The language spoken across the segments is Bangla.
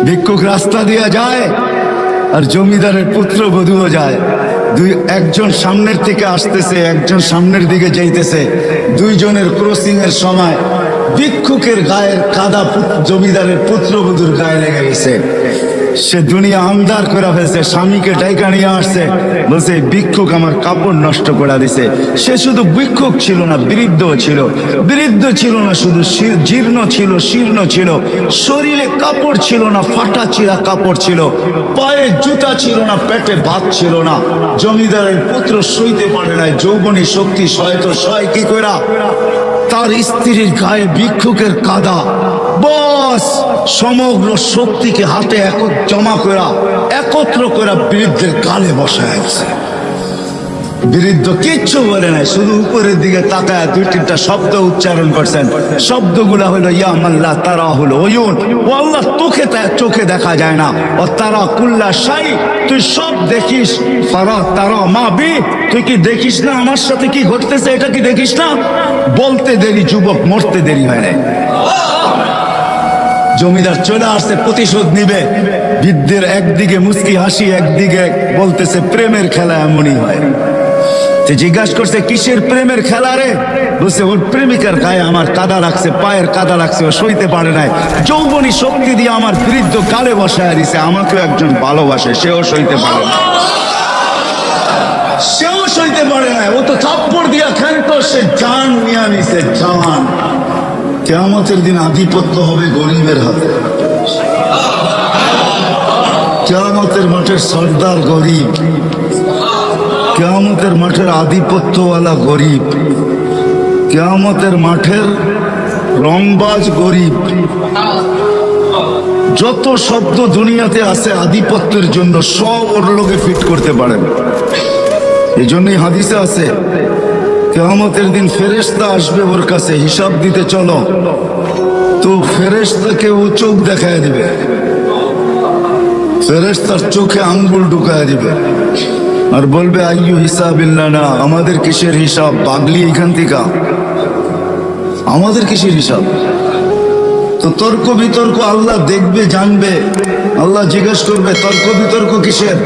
ভিক্ষুক রাস্তা দিয়ে যায় আর জমিদারের পুত্রবধূও যায়। একজন সামনের থেকে আসতেছে, একজন সামনের দিকে যাইতেছে। দুইজনের ক্রসিং এর সময় ভিক্ষুকের গায়ের কাদা জমিদারের পুত্রবধূর গায়ে লেগে গেছে। সে দুনিয়া আন্ধার করে ফেলছে, স্বামীকে ডাইকা নিয়ে আসছে, বলছে ভিক্ষুক আমার কাপড় নষ্ট করে দিছে। সে শুধু ভিক্ষুক ছিল না, বৃদ্ধ ছিল। বৃদ্ধ ছিল না শুধু, জীর্ণ ছিল, শীর্ণ ছিল, শরীরে কাপড় ছিল না, ফাটা চিরা কাপড় ছিল, পায়ে জুতা ছিল না, পেটে ভাত ছিল না। জমিদারের পুত্র সইতে পারে নাই, যৌবনী শক্তি সহায়তা সহায় কি করা তার স্ত্রীর গায়ে ভিক্ষুকের কাদা, বস সমগ্র শক্তিকে হাতে জমা করা একত্র করা বৃদ্ধের গালে বসায় আছে। বৃদ্ধ কিচ্ছু বলে নাই, শুধু উপরের দিকে তাকায় দুই তিনটা শব্দ উচ্চারণ করছেন। শব্দগুলা হলো ইয়া মাল্লা তারা হলো ওয়ুন, ও আল্লাহ চোখে দেখা যায় না, ও তারা কুল্লা শাই, তুই সব দেখিস। ফারা তারা মা বি, তুই কি দেখিস না আমার সাথে কি ঘটতেছে, এটা কি দেখিস না? বলতে দেরি যুবক, মরতে দেরি হয় না। জমিদার চলে আসছে, প্রতিশোধ নিবে। বৃদ্ধের একদিকে মুস্কি হাসি, একদিকে বলতেছে প্রেমের খেলা এমনই হয়। জিজ্ঞাসা করছে কিসের প্রেমের খেলা রে? বলছে ওর প্রেমিকার গায়ে আমার কাদা লাগছে, পায়ের কাদা লাগছে, ও সইতে পারে নাই। যৌবনী শক্তি দিয়ে আমার বৃদ্ধ গালে বসায় দিছে। আমাকেও একজন ভালোবাসে, সেও সইতে পারে না, সেও সইতে পারে না। ও তো থাপ্পড় দিয়া খেলতো, সে জান নিয়ে নিছে, জান। কিয়ামতের দিন আধিপত্য হবে গরিবের হাতে। কিয়ামতের মাঠের সর্দার গরিব, কিয়ামতের মাঠের আধিপত্যওয়ালা গরিব, কিয়ামতের মাঠের রংবাজ গরিব। যত শব্দ দুনিয়াতে আছে আধিপত্যের জন্য, সব ওর লোকে ফিট করতে পারেন। এই জন্যই হাদিসে আছে কিয়ামতের দিন ফেরেশতা আসবে ওর কাছে হিসাব দিতে, চলো তো ফেরেশতাকে ও চোখ দেখায় দিবে, ফেরেশতার চোখে আঙ্গুল ঢুকায় দিবে আর বলবে আইয়ু হিসাবিল্লাহ, না আমাদের কিসের হিসাব, পাগলি এখান থেকে, আমাদের কিসের হিসাব? তো তর্ক বিতর্ক আল্লাহ দেখবে, জানবে। আল্লাহ জিজ্ঞেস করবে তর্ক বিতর্ক কিসের?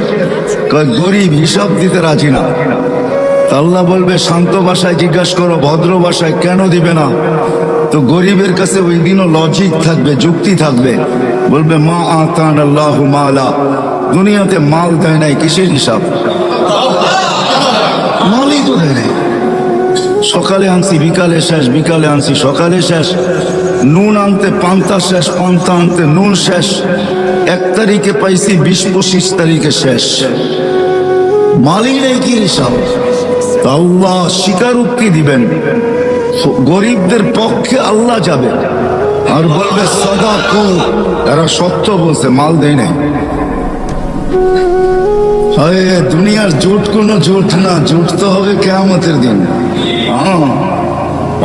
গরিব হিসাব দিতে রাজি না। আল্লাহ বলবে শান্ত ভাষায় জিজ্ঞাসা করো, ভদ্র ভাষায়, কেন দিবে না? তো গরিবের কাছে ওই দিনও লজিক থাকবে, যুক্তি থাকবে। বলবে মা আতান আল্লাহু মালা, দুনিয়াতে মাল দেয় নাই, কিসের হিসাব? মালই তো দেয় নাই। সকালে আনছি বিকালে শেষ, বিকালে আনছি সকালে শেষ। নুন আনতে পান্তা শেষ, পান্তা আনতে নুন শেষ। 1 তারিখে পাইছি, 20-25 তারিখে শেষ। মালই নেই, কি হিসাব? আল্লাহ স্বীকারোক্তি দিবেন, গরিবদের পক্ষে আল্লাহ যাবে আর বলবে সাদাকু, এরা সত্য বলছে, মাল দেয় নাই। দুনিয়ার জোট কোনো জোট না, জোট তো হবে কিয়ামতের দিন।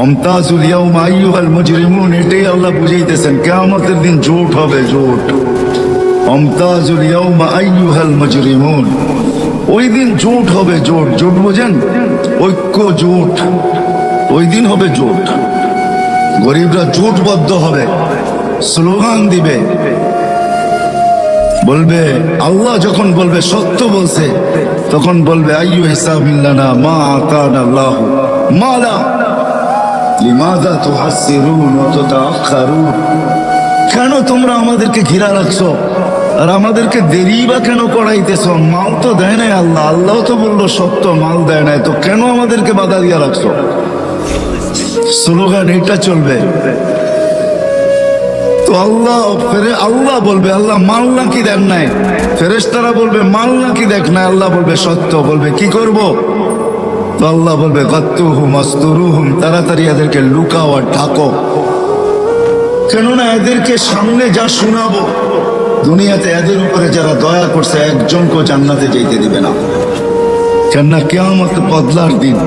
আমতাজুল ইয়াউমা আইয়ুহাল মুজরিমুন, এটাই আল্লাহ বুঝাইতেছেন, কিয়ামতের দিন জোট হবে, জোট। আমতাজুল ইয়াউমা আইয়ুহাল মুজরিমুন, ওই দিন জোট হবে, জোট। জোট বোঝেন? ঐক্য, জোট। ওই দিন হবে জোট, গরিবরা জোটবদ্ধ হবে, স্লোগান দিবে, বলবে আল্লাহ যখন বলবে সত্য বলছে, তখন বলবে আইয়ু হিসাবিল্লানা মা আতানা আল্লাহু মালা লিমাযা তুহাসসিরুন ওয়া তাতাআখারুন। কেন তোমরা আমাদেরকে ঘিরা রাখছো আর আমাদেরকে দেরি বা কেন করাইতেছো? মাল তো দেয় নাই আল্লাহ, আল্লাহ তো বললো সত্য, মাল দেয় নাই, তো কেন আমাদেরকে বাধা দিয়া রাখছো? স্লোগান এটা চলবে। তো আল্লাহ বলবে আল্লাহ মাল নাকি দেন নাই? ফেরেশতারা বলবে মাল নাকি দেখ নাই? আল্লাহ বলবে সত্য। বলবে কি করব? তো আল্লাহ বলবে গাত্তুহুম আস্তুরুহুম, তাড়াতাড়ি এদেরকে লুকাও আর ঢাকো, কেননা এদেরকে সামনে যা শোনাবো, দুনিয়াতে এদের উপরে যারা দয়া করছে একজনকে জান্নাতে যেতে দিবে না। কেননা কিয়ামত বদলার দিন,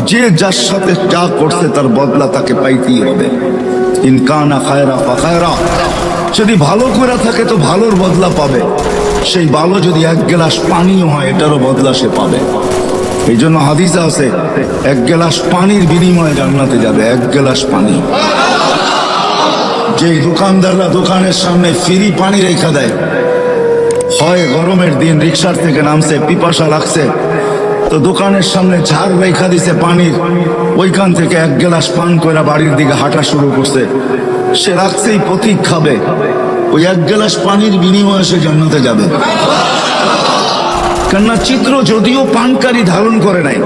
যে যার সাথে যা করছে তার বদলা তাকে পাইতেই হবে। ইনকানা খায়রা ফাখায়রা, যদি ভালো করে থাকে তো ভালোর বদলা পাবে। সেই ভালো যদি 1 গ্লাস পানিও হয়, এটারও বদলা সে পাবে। এই জন্য হাদিসে আছে 1 গ্লাস পানির বিনিময়ে জান্নাতে যাবে, 1 গ্লাস পানি। যে দোকানদাররা দোকানের সামনে ফ্রি পানি রেখা দেয়, হয় গরমের দিন রিক্সার থেকে নামছে, পিপাসা লাগছে, তো দোকানের সামনে ঝাড় রেখা দিছে পানির, ওইখান থেকে এক গ্লাস পান করে বাড়ির দিকে হাঁটা শুরু করছে। সে রাখছেই পথিক খাবে, ওই এক গ্লাস পানির বিনিময়ে সে জান্নাতে যাবে। কেননা চিত্র যদিও পানকারী ধারণ করে নাই,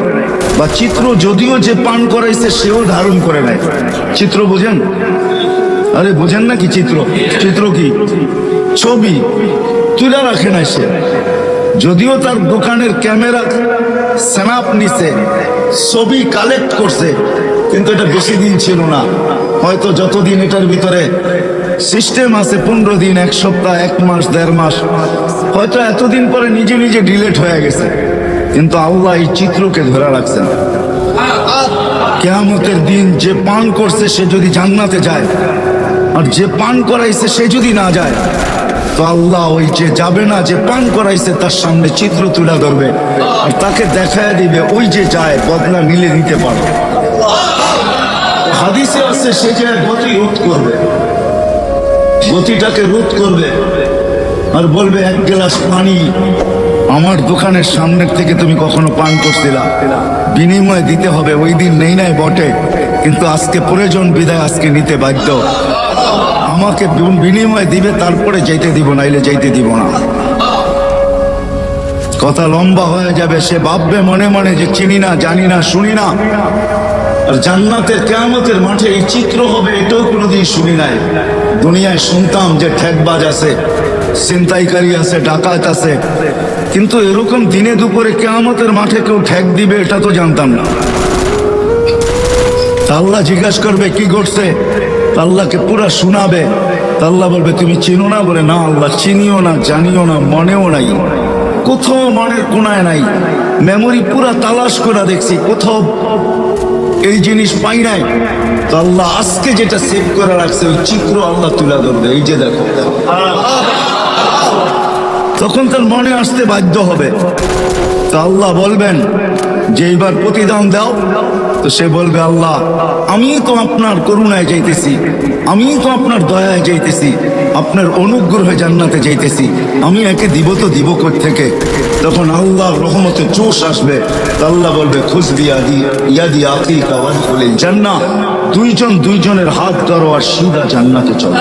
বা চিত্র যদিও যে পান করাইছে সেও ধারণ করে নাই। চিত্র বোঝেন? আরে বোঝেন নাকি? চিত্র চিত্র কি? ছবি তুলে রাখে নাই সে, যদিও তার দোকানের ক্যামেরা স্ন্যাপ নিছে, ছবি কালেক্ট করছে, কিন্তু এটা বেশি দিন ছিল না। হয়তো যতদিন এটার ভিতরে সিস্টেম আছে, 15 দিন, 1 সপ্তাহ, 1 মাস, 1.5 মাস, হয়তো এতদিন পরে নিজে নিজে ডিলেট হয়ে গেছে, কিন্তু আল্লাহ এই চিত্রকে ধরে রাখছেন। কিয়ামতের দিন যে পান করছে সে যদি জান্নাতে যায়, আর যে পান করাইছে সে যদি না যায়, তো আল্লাহ ওই যে যাবে না, যে পান করাইছে তার সামনে চিত্র তুলে ধরবে, আর তাকে দেখায় দিবে ওই যে যায় বদলা মিলে নিতে পারে। হাদিসে আছে সে যে গতি রোধ করবে, গতিটাকে রোধ করবে, আর বলবে 1 গ্লাস পানি আমার দোকানের সামনের থেকে তুমি কখনো পান করছিলা, বিনিময় দিতে হবে। ওই দিন নেই নাই বটে, কিন্তু আজকে প্রয়োজন বিদায় আজকে নিতে বাধ্য। আমাকে বিনিময় দিবে, তারপরে যাইতে দিব, নাইলে যাইতে দিব না। কথা লম্বা হয়ে যাবে। সে ভাববে মনে মনে যে চিনি না, জানি না, শুনি না। আর জান্নাতের কিয়ামতের মাঠে এই চিত্র হবে এটাও কোনোদিন শুনি নাই। দুনিয়ায় শুনতাম যে ঠেকবাজ আছে, ছিনতাইকারী আছে, ডাকাত আছে, কিন্তু এরকম দিনে দুপুরে কিয়ামতের মাঠে কেউ ঠেক দিবে এটা তো জানতাম না। আল্লাহ জিজ্ঞাসা করবে কি ঘটছে, আল্লাহকে পুরা শোনাবে। আল্লাহ বলবে তুমি চিনো না? বলে না আল্লাহ, চিনিও না, জানিও না, মনেও নাই, কোথাও মনের কোনায় নাই। মেমোরি পুরা তালাশ করে দেখছি, কোথাও এই জিনিস পাই নাই। তো আল্লাহ আজকে যেটা সেভ করে রাখছে ওই চিত্র আল্লাহ তুলে ধরবে, এই যে দেখো। তখন তার মনে আসতে বাধ্য হবে। তো আল্লাহ বলবেন যে এইবার প্রতিদান দাও। তো সে বলবে আল্লাহ আমি তো আপনার করুণায় যাইতেছি, আমি তো আপনার দয়ায় যাইতেছি, আপনার অনুগ্রহে জান্নাতে যাইতেছি, আমি একে দিব তো দিব কোথা থেকে? তখন আল্লাহর রহমতে জোশ আসবে। আল্লাহ বলবে খুশ বিয়াদি ইয়াদি আকিকা ওয়াদখুলিল জান্নাহ, দুইজন দুইজনের হাত ধরো আর সিধা জান্নাতে চলো।